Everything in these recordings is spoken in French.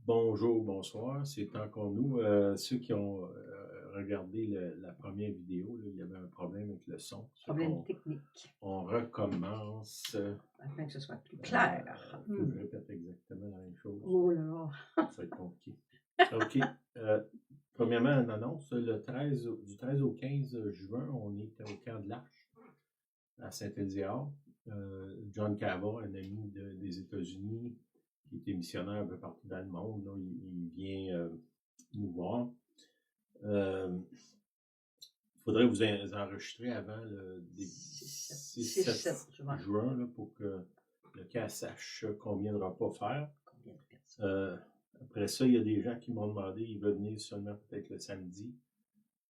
Bonjour, bonsoir, c'est encore nous. Ceux qui ont regardé la première vidéo, là, il y avait un problème avec le son. Problème technique. On recommence. Afin que ce soit plus clair. Faut que je répète exactement la même chose. Oh là! Ça va être compliqué. OK. Premièrement, une annonce. Du 13 au 15 juin, on est au camp de l'Arche à Saint-Éliard. John Cava, un ami des États-Unis, qui était missionnaire un peu partout dans le monde, là, il vient nous voir. Il faudrait vous enregistrer avant le 6-7 juin là, pour que le camp sache combien de repas faire. Après ça, il y a des gens qui m'ont demandé, ils veulent venir seulement peut-être le samedi.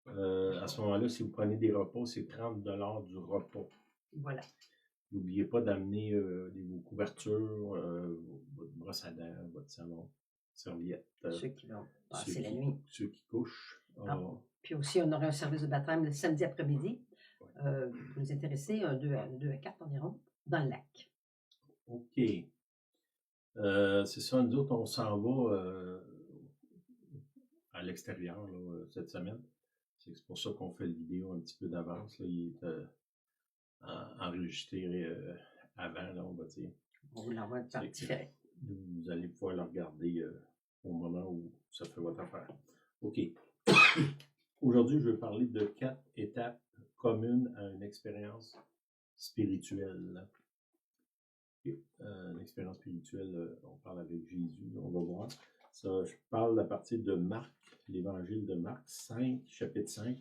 À ce moment-là, si vous prenez des repas, c'est 30 $ du repas. Voilà. N'oubliez pas d'amener vos couvertures, votre brosse à dents, votre savon, serviette. Ceux qui vont passer la nuit. Ceux qui couchent. Puis aussi, on aurait un service de baptême le samedi après-midi. Ouais. Vous nous intéressez, un 2 à 4 environ, dans le lac. OK. C'est ça, nous autres, on s'en va à l'extérieur cette semaine. C'est pour ça qu'on fait la vidéo un petit peu d'avance. Il est enregistré avant, là, on va dire. On vous l'envoie par différé. Vous allez pouvoir le regarder au moment où ça fait votre affaire. OK. Aujourd'hui, je vais parler de 4 étapes communes à une expérience spirituelle. Une expérience spirituelle, on parle avec Jésus, on va voir. Ça, je parle à partir de Marc, l'évangile de Marc 5, chapitre 5.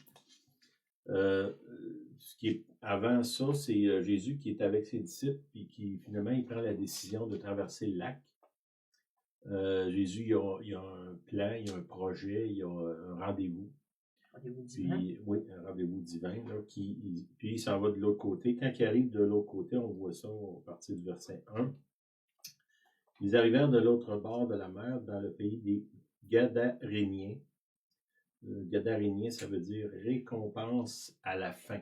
Ce qui est avant ça, c'est Jésus qui est avec ses disciples et qui finalement il prend la décision de traverser le lac. Jésus, il y a un plan, il y a un projet, il y a un rendez-vous. Rendez-vous divin. Oui, un rendez-vous divin. Là, puis il s'en va de l'autre côté. Quand il arrive de l'autre côté, on voit ça à partir du verset 1. Ils arrivèrent de l'autre bord de la mer dans le pays des Gadaréniens. Gadarénien, ça veut dire récompense à la fin.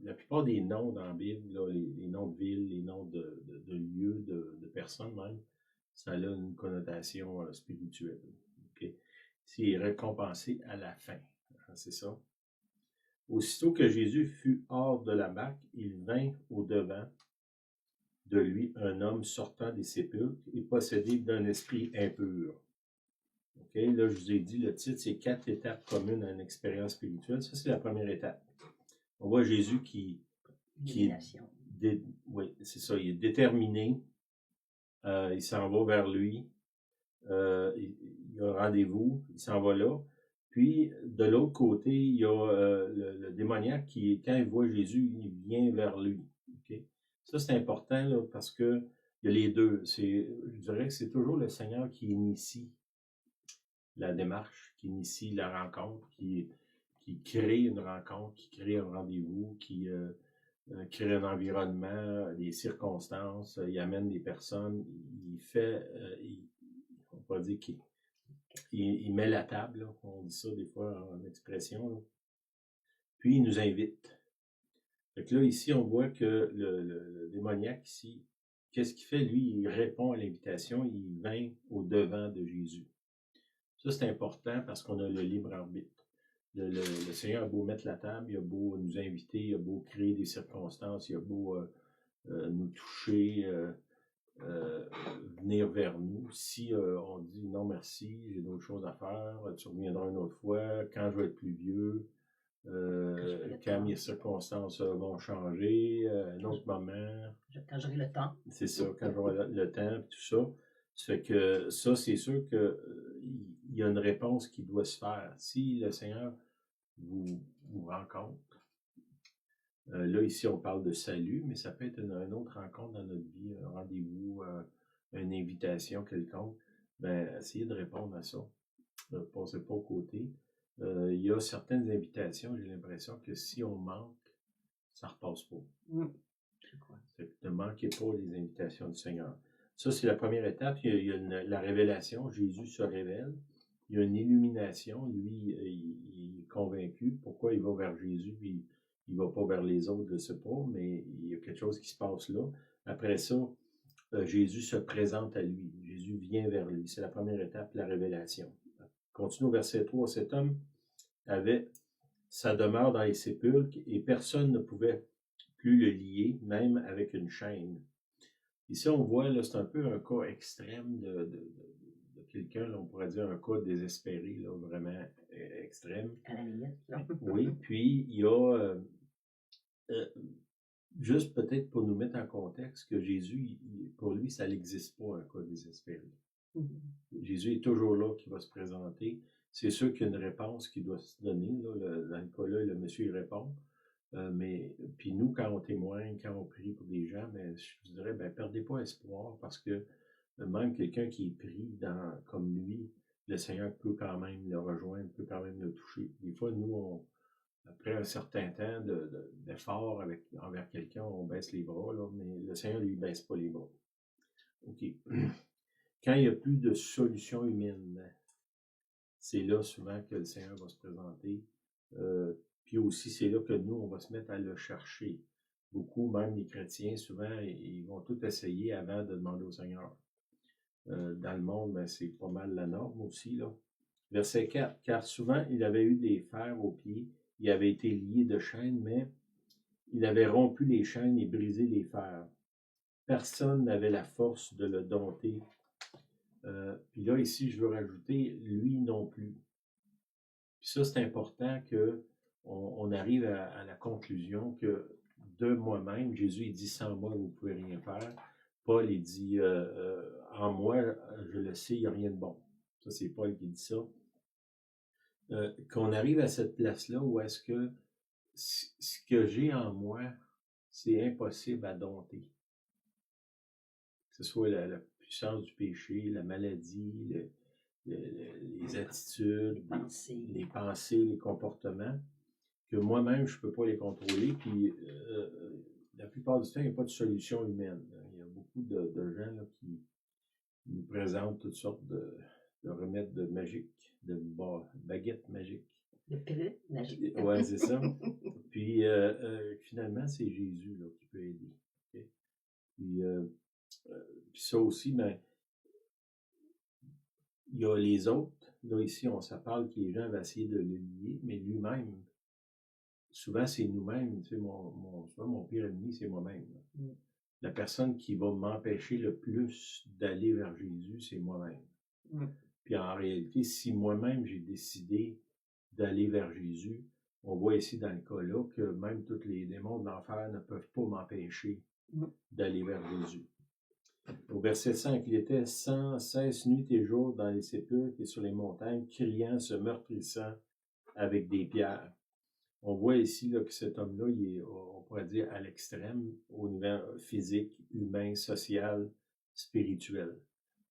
La plupart des noms dans la Bible, là, les noms de villes, les noms de lieux, de personnes même, ça a une connotation spirituelle. Okay? C'est récompensé à la fin. C'est ça. Aussitôt que Jésus fut hors de la barque, il vint au-devant de lui un homme sortant des sépulcres et possédé d'un esprit impur. Okay? Là, je vous ai dit, le titre, c'est 4 étapes communes à une expérience spirituelle. Ça, c'est la première étape. On voit Jésus qui est, oui, c'est ça, il est déterminé. Il s'en va vers lui. Il y a un rendez-vous, il s'en va là. Puis, de l'autre côté, il y a le démoniaque qui, quand il voit Jésus, il vient vers lui. Okay? Ça, c'est important là, parce que il y a les deux. Je dirais que c'est toujours le Seigneur qui initie la démarche, qui initie la rencontre, qui crée une rencontre, qui crée un rendez-vous, qui crée un environnement, des circonstances, il amène des personnes, il fait, on va dire qu'il met la table, là, on dit ça des fois en expression, là. Puis il nous invite. Donc là, ici, on voit que le démoniaque ici, qu'est-ce qu'il fait? Lui, il répond à l'invitation, il vint au-devant de Jésus. Ça, c'est important parce qu'on a le libre arbitre. Le Seigneur a beau mettre la table, il a beau nous inviter, il a beau créer des circonstances, il a beau nous toucher, venir vers nous. Si on dit non merci, j'ai d'autres choses à faire, tu reviendras une autre fois, quand je vais être plus vieux, quand mes circonstances vont changer, un autre moment. Quand j'aurai le temps. C'est ça, quand j'aurai le temps, tout ça. Ça fait que ça, c'est sûr qu'il y a une réponse qui doit se faire. Si le Seigneur vous rencontre, là, ici, on parle de salut, mais ça peut être une autre rencontre dans notre vie, un rendez-vous, une invitation quelconque. Ben, essayez de répondre à ça. Ne passez pas au côté. Il y a certaines invitations, j'ai l'impression que si on manque, ça ne repasse pas. Je crois. Ne manquez pas les invitations du Seigneur. Ça, c'est la première étape. Il y a la révélation. Jésus se révèle. Il y a une illumination. Lui, il est convaincu. Pourquoi il va vers Jésus puis il ne va pas vers les autres, je ne sais pas, mais il y a quelque chose qui se passe là. Après ça, Jésus se présente à lui. Jésus vient vers lui. C'est la première étape, la révélation. Continue au verset 3. Cet homme avait sa demeure dans les sépulcres et personne ne pouvait plus le lier, même avec une chaîne. Ici, on voit, là, c'est un peu un cas extrême de quelqu'un, là, on pourrait dire un cas désespéré, là, vraiment extrême. À la limite, là. Oui, puis il y a, juste peut-être pour nous mettre en contexte, que Jésus, pour lui, ça n'existe pas un cas désespéré. Jésus est toujours là qui va se présenter. C'est sûr qu'il y a une réponse qui doit se donner. Là, dans le cas-là, le monsieur il répond. Mais puis nous, quand on témoigne, quand on prie pour des gens, mais je dirais, ben, perdez pas espoir parce que même quelqu'un qui est pris comme lui, le Seigneur peut quand même le rejoindre, peut quand même le toucher. Des fois, nous, après un certain temps d'effort envers quelqu'un, on baisse les bras, là, mais le Seigneur, lui, baisse pas les bras. OK. Quand il n'y a plus de solution humaine, c'est là souvent que le Seigneur va se présenter. Puis aussi, c'est là que nous, on va se mettre à le chercher. Beaucoup, même les chrétiens, souvent, ils vont tout essayer avant de demander au Seigneur. Dans le monde, ben, c'est pas mal la norme aussi, là. Verset 4. Car souvent, il avait eu des fers aux pieds, il avait été lié de chaînes, mais il avait rompu les chaînes et brisé les fers. Personne n'avait la force de le dompter. Puis là, ici, je veux rajouter, lui non plus. Puis ça, c'est important qu'on arrive à la conclusion que de moi-même, Jésus, il dit, sans moi, vous ne pouvez rien faire. Paul, il dit, en moi, je le sais, il n'y a rien de bon. Ça, c'est Paul qui dit ça. Qu'on arrive à cette place-là où est-ce que ce que j'ai en moi, c'est impossible à dompter. Que ce soit la puissance du péché, la maladie, les attitudes, les pensées, les comportements, que moi-même, je ne peux pas les contrôler. Puis, la plupart du temps, il n'y a pas de solution humaine. Il y a beaucoup de gens là, qui nous présentent toutes sortes de remèdes magiques, de baguettes magiques. De pilules magiques. Oui, c'est ça. Puis, finalement, c'est Jésus là, qui peut aider. Okay? Puis ça aussi, ben, il y a les autres. Là, ici, ça parle que les gens vont essayer de le lier, mais lui-même, souvent, c'est nous-mêmes. Tu sais, mon pire ennemi, c'est moi-même. La personne qui va m'empêcher le plus d'aller vers Jésus, c'est moi-même. Puis en réalité, si moi-même, j'ai décidé d'aller vers Jésus, on voit ici dans le cas-là que même tous les démons de l'enfer ne peuvent pas m'empêcher d'aller vers Jésus. Au verset 5, il était sans cesse nuit et jour dans les sépulcres et sur les montagnes, criant, se meurtrissant avec des pierres. On voit ici là, que cet homme-là, il est, on pourrait dire, à l'extrême, au niveau physique, humain, social, spirituel.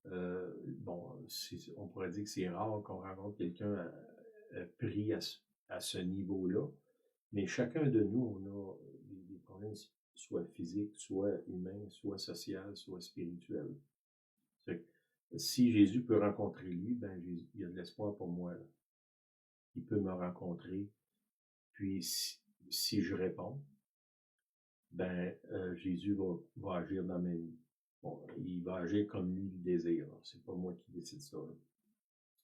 On pourrait dire que c'est rare qu'on rencontre quelqu'un pris à ce niveau-là, mais chacun de nous, on a des problèmes soit physiques, soit humains, soit social, soit spirituels. Si Jésus peut rencontrer lui, ben il y a de l'espoir pour moi. Là. Il peut me rencontrer. Puis si je réponds, ben Jésus va agir dans ma vie. Bon, il va agir comme lui le désire. C'est pas moi qui décide ça. Là.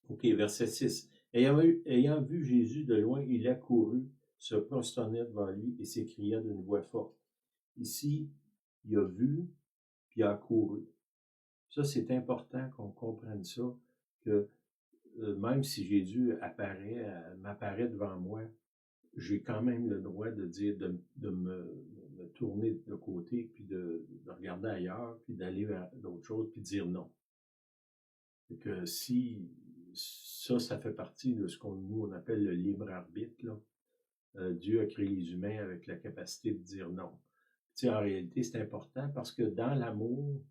OK, verset 6. Ayant vu Jésus de loin, il accourut, se prosternait devant lui et s'écria d'une voix forte. Ici, il a vu, puis il a accouru. Ça, c'est important qu'on comprenne ça, que même si Jésus m'apparaît devant moi, j'ai quand même le droit de dire, de me tourner de côté, puis de regarder ailleurs, puis d'aller vers d'autres choses, puis de dire non. Et que si ça fait partie de ce qu'on appelle le libre arbitre, là, Dieu a créé les humains avec la capacité de dire non. Tu sais, en réalité, c'est important parce que dans l'amour,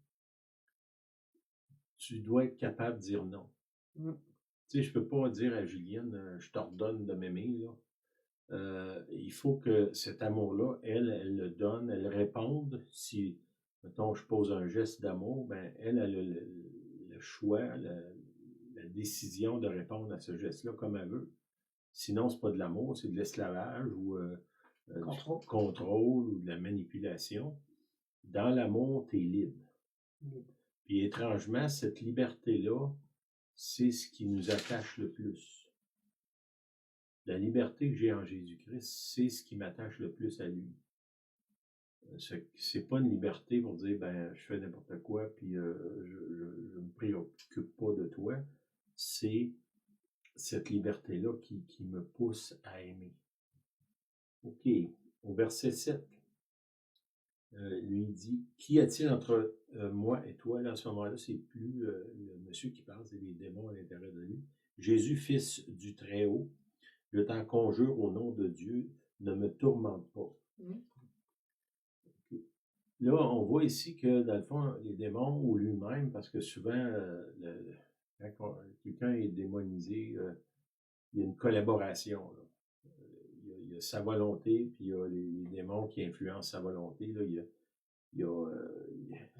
tu dois être capable de dire non. Tu sais, je peux pas dire à Julienne, je t'ordonne de m'aimer, là. Il faut que cet amour-là, elle le donne, elle réponde. Si, mettons, je pose un geste d'amour, ben elle a le choix, la décision de répondre à ce geste-là comme elle veut. Sinon, c'est pas de l'amour, c'est de l'esclavage ou du contrôle ou de la manipulation. Dans l'amour, tu es libre. Puis étrangement, cette liberté-là, c'est ce qui nous attache le plus. La liberté que j'ai en Jésus-Christ, c'est ce qui m'attache le plus à lui. C'est pas une liberté pour dire, ben, je fais n'importe quoi, puis je me préoccupe pas de toi. C'est cette liberté-là qui me pousse à aimer. OK. Au verset 7, lui dit, qu'y a-t-il entre moi et toi? Là, à ce moment-là, c'est plus le monsieur qui parle, c'est les démons à l'intérieur de lui. Jésus, fils du Très-Haut, je t'en conjure au nom de Dieu, ne me tourmente pas. Okay. Là, on voit ici que, dans le fond, les démons ou lui-même, parce que souvent, quand quelqu'un est démonisé, il y a une collaboration. Là. Il y a sa volonté, puis il y a les démons qui influencent sa volonté. Là.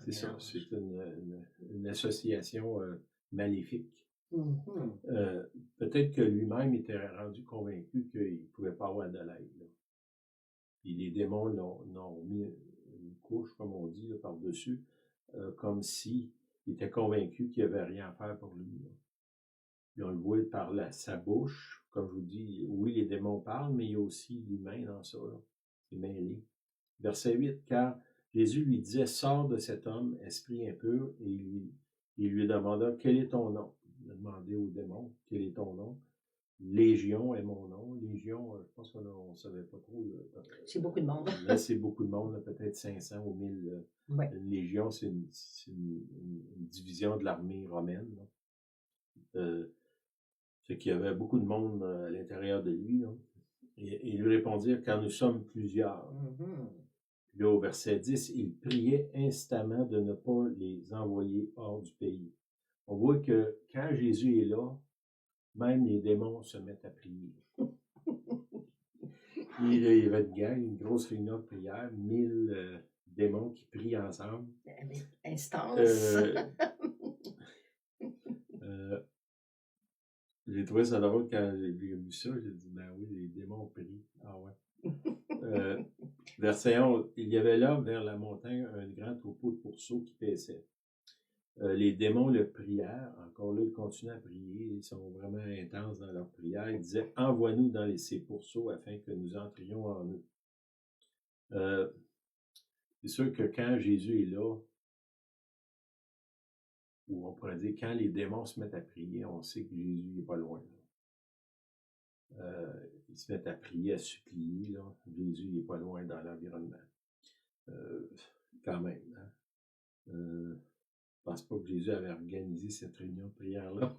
C'est ça, c'est une association maléfique. Peut-être que lui-même était rendu convaincu qu'il ne pouvait pas avoir de l'aide. Puis les démons l'ont mis une couche, comme on dit, là, par-dessus, comme s'il était convaincu qu'il n'y avait rien à faire pour lui. Là. Puis on le voit par sa bouche. Comme je vous dis, oui, les démons parlent, mais il y a aussi l'humain dans ça. Là. C'est mêlé. Verset 8, car Jésus lui disait, sors de cet homme, esprit impur, et il lui demanda, quel est ton nom? Il a demandé au démon, quel est ton nom? Légion est mon nom. Légion, je pense qu'on ne savait pas trop. C'est beaucoup de monde. Là, c'est beaucoup de monde, peut-être 500 ou 1000. Ouais. Une légion, c'est une division de l'armée romaine. C'est qu'il y avait beaucoup de monde à l'intérieur de lui. Là. Et il lui répondit, car nous sommes plusieurs. Puis là, au verset 10, il priait instamment de ne pas les envoyer hors du pays. On voit que quand Jésus est là, même les démons se mettent à prier. Il y avait une gang, une grosse réunion de prière, 1000 démons qui prient ensemble. Instance. J'ai trouvé ça drôle quand j'ai vu ça. J'ai dit, ben oui, les démons prient. Ah ouais. Verset 11, il y avait là, vers la montagne, un grand troupeau de pourceaux qui paissaient. Les démons le prièrent. Encore là, ils continuent à prier. Ils sont vraiment intenses dans leur prière. Ils disaient, envoie-nous dans ces pourceaux afin que nous entrions en eux. C'est sûr que quand Jésus est là, ou on pourrait dire quand les démons se mettent à prier, on sait que Jésus n'est pas loin. Ils se mettent à prier, à supplier. Là. Jésus n'est pas loin dans l'environnement. Quand même. Hein? Je ne pense pas que Jésus avait organisé cette réunion de prière-là.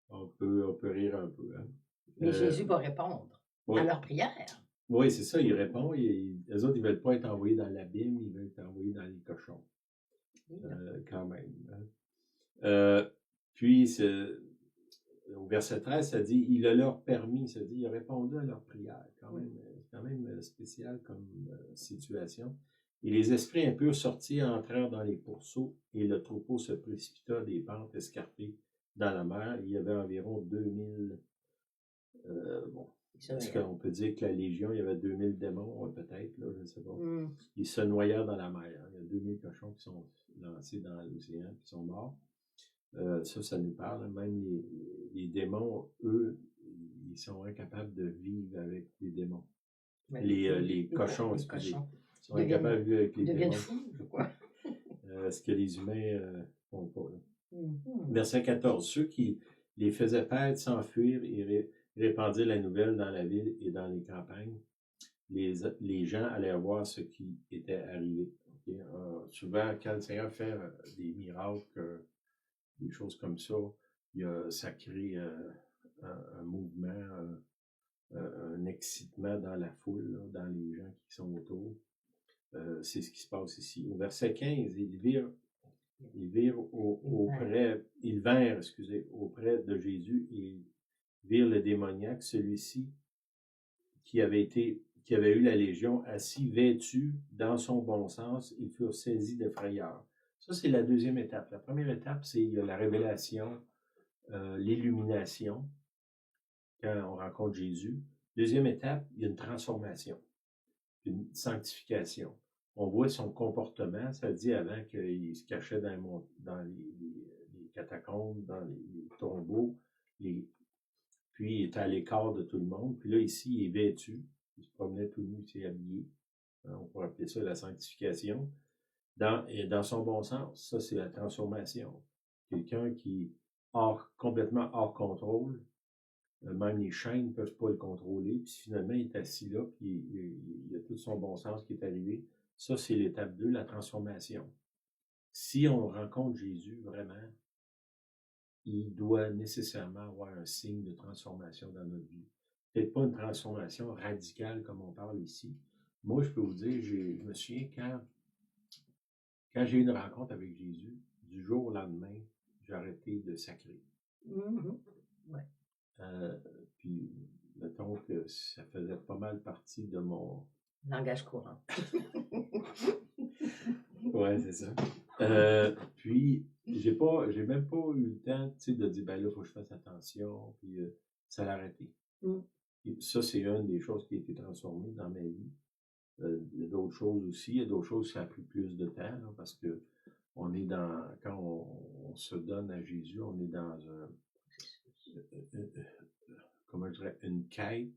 On peut rire un peu. Hein? Mais Jésus va répondre à leur prière. Oui, c'est ça, il répond. Les autres, ils ne veulent pas être envoyés dans l'abîme, ils veulent être envoyés dans les cochons. Quand même. Hein? Puis, au verset 13, ça dit, il a leur permis, ça dit, il a répondu à leur prière. Quand même spécial comme situation. Et les esprits impurs sortirent, entrèrent dans les pourceaux, et le troupeau se précipita des pentes escarpées dans la mer. Il y avait environ 2000. Est-ce qu'on peut dire que la Légion, il y avait 2000 démons, peut-être, là, je ne sais pas. Ils se noyèrent dans la mer. Hein. Il y a 2000 cochons qui sont lancés dans l'océan, qui sont morts. Ça nous parle. Même les démons, eux, ils sont incapables de vivre avec les démons. Les cochons, excusez. Ils sont incapables de vivre avec les démons. Fous, je crois. Ce que les humains font pas. Verset 14. Ceux qui les faisaient perdre, s'enfuir et répandirent la nouvelle dans la ville et dans les campagnes. Les gens allaient voir ce qui était arrivé. Okay? Souvent, quand le Seigneur fait des miracles, des choses comme ça, ça crée un mouvement, un excitement dans la foule, là, dans les gens qui sont autour. C'est ce qui se passe ici. Au verset 15, ils vinrent auprès de Jésus et virent le démoniaque, celui-ci qui avait eu la légion, assis, vêtu, dans son bon sens, ils furent saisis de frayeur. Ça, c'est la deuxième étape. La première étape, c'est la révélation, l'illumination, quand on rencontre Jésus. Deuxième étape, il y a une transformation, une sanctification. On voit son comportement. Ça dit avant qu'il se cachait dans les catacombes, dans les tombeaux, puis il était à l'écart de tout le monde. Puis là, ici, il est vêtu. Il se promenait tout nu, il s'est habillé. On pourrait appeler ça la sanctification. Et dans son bon sens, ça, c'est la transformation. Quelqu'un qui est complètement hors contrôle, même les chaînes ne peuvent pas le contrôler, puis finalement, il est assis là, puis il a tout son bon sens qui est arrivé. Ça, c'est l'étape 2, la transformation. Si on rencontre Jésus vraiment, il doit nécessairement avoir un signe de transformation dans notre vie. Peut-être pas une transformation radicale comme on parle ici. Moi, je peux vous dire, je me souviens quand j'ai eu une rencontre avec Jésus, du jour au lendemain, j'ai arrêté de sacrer. Ouais. Puis, mettons que ça faisait pas mal partie de mon langage courant. Ouais, c'est ça. Puis, j'ai même pas eu le temps, tu sais, de dire, ben là, il faut que je fasse attention, puis ça l'a arrêté. Et ça, c'est une des choses qui a été transformée dans ma vie. Il y a d'autres choses aussi. Il y a d'autres choses qui ont pris plus de temps, là, parce que quand on se donne à Jésus, on est dans comment je dirais, une quête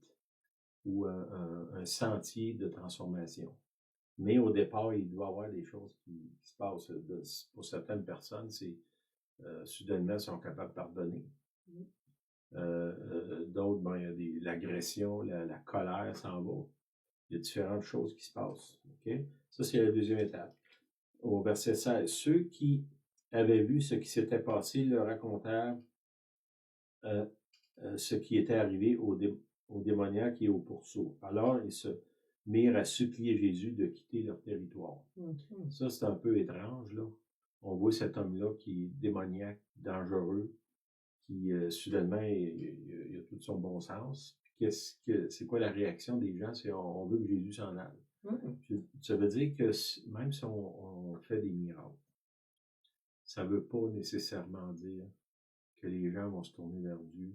ou un sentier de transformation. Mais au départ, il doit y avoir des choses qui se passent. Pour certaines personnes, c'est soudainement, ils sont capables de pardonner. D'autres, ben, il y a l'agression, la colère s'en va. Il y a différentes choses qui se passent. Okay? Ça, c'est la deuxième étape. Au verset 16, ceux qui avaient vu ce qui s'était passé leur racontèrent ce qui était arrivé aux démoniaques et aux pourceaux. Alors, ils se mirent à supplier Jésus de quitter leur territoire. Ça, c'est un peu étrange, là. On voit cet homme-là qui est démoniaque, dangereux, qui, soudainement, il a tout son bon sens. C'est quoi la réaction des gens? C'est on veut que Jésus s'en aille. Ça veut dire que même si on fait des miracles, ça ne veut pas nécessairement dire que les gens vont se tourner vers Dieu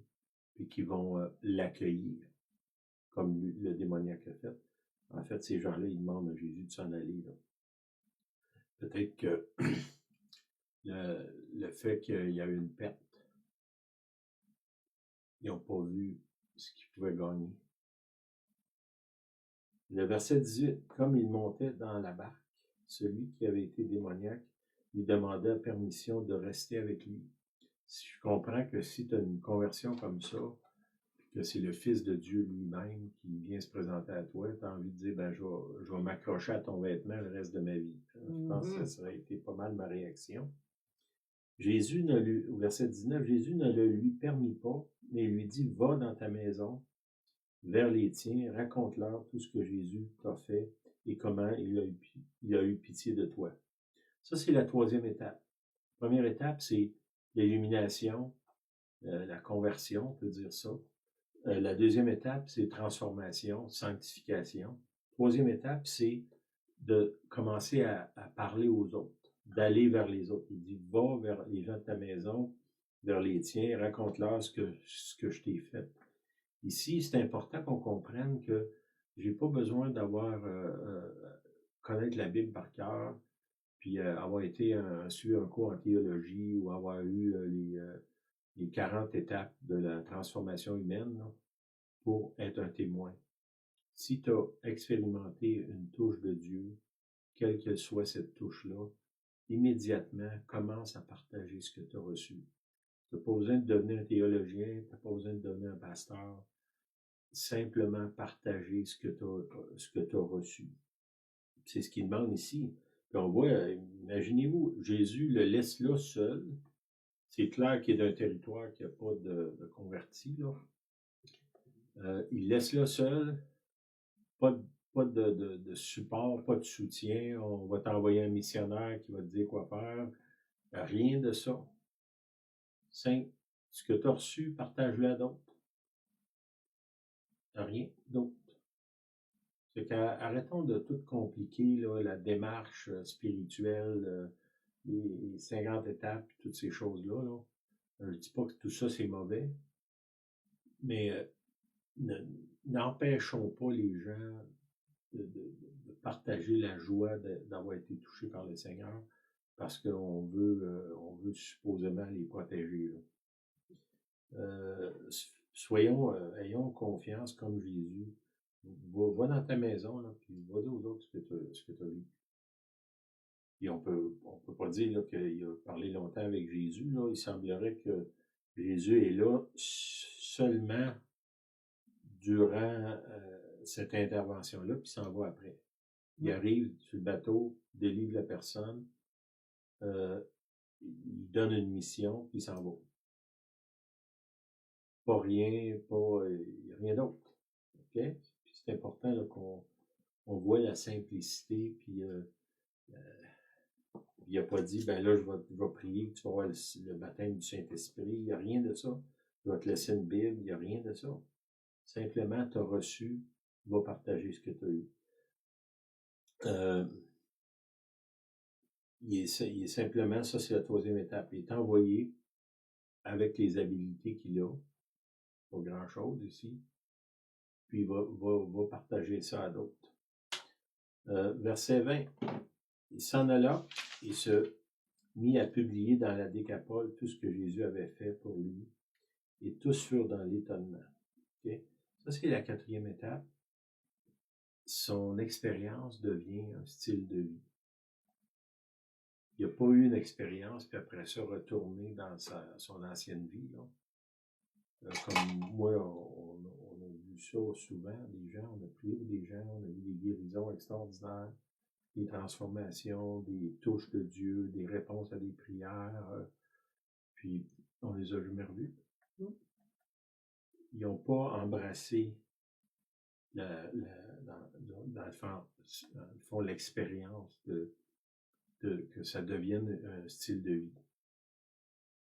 et qu'ils vont l'accueillir, comme le démoniaque a fait. En fait, ces gens-là, ils demandent à Jésus de s'en aller. Peut-être que le fait qu'il y a eu une perte, ils n'ont pas vu ce qu'ils pouvaient gagner. Le verset 18, comme il montait dans la barque, celui qui avait été démoniaque lui demanda permission de rester avec lui. Je comprends que si tu as une conversion comme ça, que c'est le Fils de Dieu lui-même qui vient se présenter à toi, tu as envie de dire, ben, je vais m'accrocher à ton vêtement le reste de ma vie. Je pense que ça aurait été pas mal ma réaction. Au verset 19, Jésus ne le lui permit pas, mais lui dit, va dans ta maison, vers les tiens, raconte-leur tout ce que Jésus t'a fait et comment il a eu pitié de toi. Ça, c'est la troisième étape. La première étape, c'est l'illumination, la conversion, on peut dire ça. La deuxième étape, c'est transformation, sanctification. Troisième étape, c'est de commencer à parler aux autres, d'aller vers les autres. Il dit, va vers les gens de ta maison, vers les tiens, raconte-leur ce que je t'ai fait. Ici, c'est important qu'on comprenne que j'ai pas besoin d'avoir connaître la Bible par cœur, puis avoir été suivi un cours en théologie ou avoir eu les 40 étapes de la transformation humaine là, pour être un témoin. Si tu as expérimenté une touche de Dieu, quelle que soit cette touche-là, immédiatement, commence à partager ce que tu as reçu. Tu n'as pas besoin de devenir un théologien, tu n'as pas besoin de devenir un pasteur. Simplement partager ce que tu as reçu. C'est ce qu'il demande ici. Puis on voit, imaginez-vous, Jésus le laisse là seul. C'est clair qu'il est d'un territoire qui n'a pas de convertis. Là. Il laisse là seul, pas de support, pas de soutien. On va t'envoyer un missionnaire qui va te dire quoi faire. Rien de ça. Simple. Ce que tu as reçu, partage-le à d'autres. Rien d'autre. C'est qu'arrêtons de tout compliquer, là, la démarche spirituelle, les 50 étapes, toutes ces choses-là. Là. Je ne dis pas que tout ça, c'est mauvais, mais n'empêchons pas les gens de partager la joie d'avoir été touché par le Seigneur parce qu'on veut supposément les protéger. Ayons confiance comme Jésus. Va dans ta maison, là, puis va dire aux autres ce que tu as vu. Et on peut pas dire qu'il a parlé longtemps avec Jésus. Là. Il semblerait que Jésus est là seulement durant cette intervention-là, puis s'en va après. Il arrive sur le bateau, délivre la personne, il donne une mission, puis il s'en va. Pas rien, rien d'autre. OK? Puis c'est important là, qu'on voit la simplicité, puis il n'a pas dit, ben là, je vais prier que tu vas avoir le baptême du Saint-Esprit. Il n'y a rien de ça. Je vais te laisser une Bible. Il n'y a rien de ça. Simplement, tu as reçu, va partager ce que tu as eu. Il est simplement, ça c'est la troisième étape. Il est envoyé avec les habiletés qu'il a. Pas grand-chose ici. Puis il va partager ça à d'autres. Verset 20. Il s'en alla et se mit à publier dans la Décapole tout ce que Jésus avait fait pour lui. Et tous furent dans l'étonnement. Okay? Ça, c'est la quatrième étape. Son expérience devient un style de vie. Il n'a pas eu une expérience, puis après ça, retourner dans son ancienne vie. Là. Comme moi, on a vu ça souvent, des gens, on a prié pour des gens, on a vu des guérisons extraordinaires, des transformations, des touches de Dieu, des réponses à des prières, puis on les a jamais revus. Ils n'ont pas embrassé dans le fond, l'expérience que ça devienne un style de vie.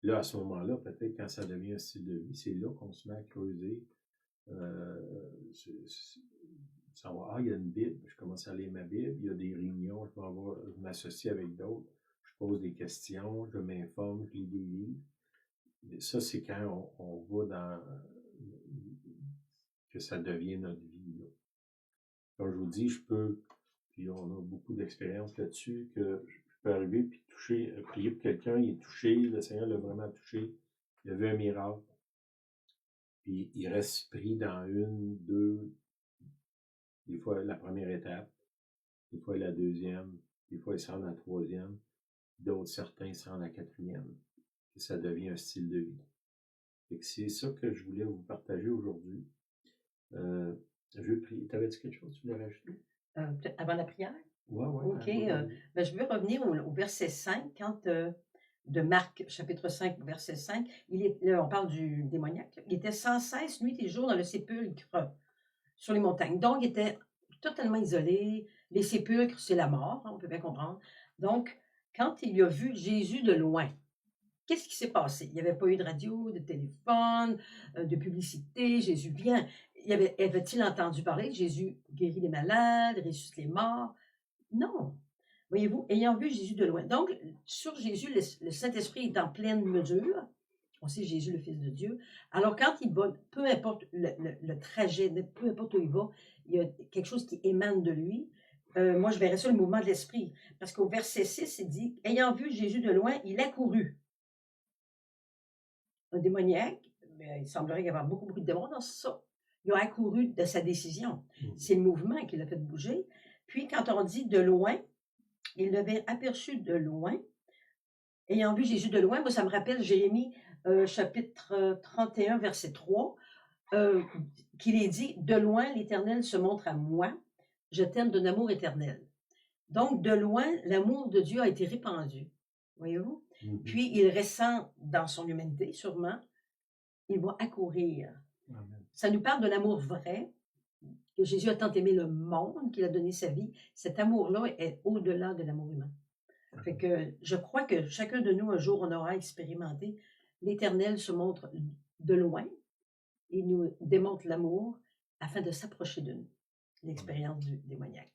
Là, à ce moment-là, peut-être quand ça devient un style de vie, c'est là qu'on se met à creuser. Savoir, il y a une Bible, je commence à lire ma Bible, il y a des réunions, je m'associe avec d'autres, je pose des questions, je m'informe, je lis des livres. Et ça, c'est quand on va dans que ça devient notre vie. Là. Comme je vous dis, puis on a beaucoup d'expérience là-dessus, que je peux arriver puis prier pour quelqu'un, il est touché, le Seigneur l'a vraiment touché, il a vu un miracle, puis il reste pris dans une, deux, des fois la première étape, des fois la deuxième, des fois il se rend à la troisième, d'autres certains se rendent à la quatrième, et ça devient un style de vie. Et c'est ça que je voulais vous partager aujourd'hui. Je veux prier. T'avais-tu quelque chose que tu voulais rajouter? Avant la prière? Oui. OK. Ben, je veux revenir au verset 5, de Marc, chapitre 5, verset 5, là, on parle du démoniaque. Il était sans cesse, nuit et jour, dans le sépulcre, sur les montagnes. Donc, il était totalement isolé. Les sépulcres, c'est la mort, on peut bien comprendre. Donc, quand il a vu Jésus de loin, qu'est-ce qui s'est passé? Il n'y avait pas eu de radio, de téléphone, de publicité. Jésus vient. Avait-il entendu parler? Jésus guérit les malades, ressuscite les morts. Non. Voyez-vous, ayant vu Jésus de loin. Donc, sur Jésus, le Saint-Esprit est en pleine mesure. On sait Jésus, le Fils de Dieu. Alors, quand il va, peu importe le trajet, peu importe où il va, il y a quelque chose qui émane de lui. Moi, je verrais ça le mouvement de l'Esprit. Parce qu'au verset 6, il dit, ayant vu Jésus de loin, il accourut. Un démoniaque, mais il semblerait y avoir beaucoup de démons dans ça. Il a accouru de sa décision. C'est le mouvement qui l'a fait bouger. Puis, quand on dit de loin, il l'avait aperçu de loin. Ayant vu Jésus de loin, moi, ça me rappelle Jérémie, chapitre 31, verset 3, qu'il est dit, de loin, l'Éternel se montre à moi, je t'aime d'un amour éternel. Donc, de loin, l'amour de Dieu a été répandu. Voyez-vous? Puis, il ressent dans son humanité, sûrement, il va accourir. Amen. Ça nous parle de l'amour vrai, que Jésus a tant aimé le monde qu'il a donné sa vie. Cet amour-là est au-delà de l'amour humain. Fait que je crois que chacun de nous, un jour, on aura expérimenté. L'Éternel se montre de loin et nous démontre l'amour afin de s'approcher de nous. L'expérience du démoniaque.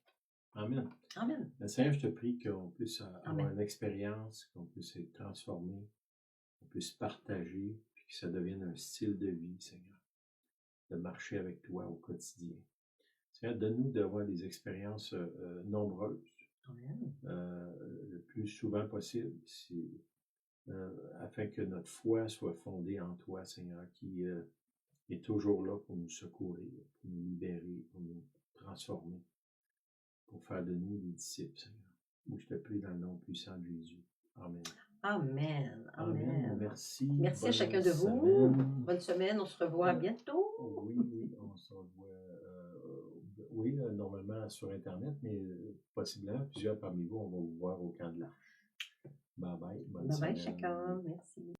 Amen. Amen. Seigneur, je te prie qu'on puisse avoir une expérience, qu'on puisse être transformé, qu'on puisse partager, puis que ça devienne un style de vie, Seigneur, de marcher avec toi au quotidien. Seigneur, donne-nous d'avoir des expériences nombreuses, Amen. le plus souvent possible, afin que notre foi soit fondée en toi, Seigneur, qui est toujours là pour nous secourir, pour nous libérer, pour nous transformer, pour faire de nous des disciples, Seigneur. Où je te prie dans le nom puissant de Jésus. Amen. Amen. Amen. Amen. Merci. Merci à Bonne chacun de vous. semaine. Bonne semaine. On se revoit bientôt. Oui, on se revoit. Oui, normalement sur Internet, mais possiblement plusieurs parmi vous, on va vous voir au camp de l'Arche. Bye bye. Bonne Bye bye semaine. chacun. Merci.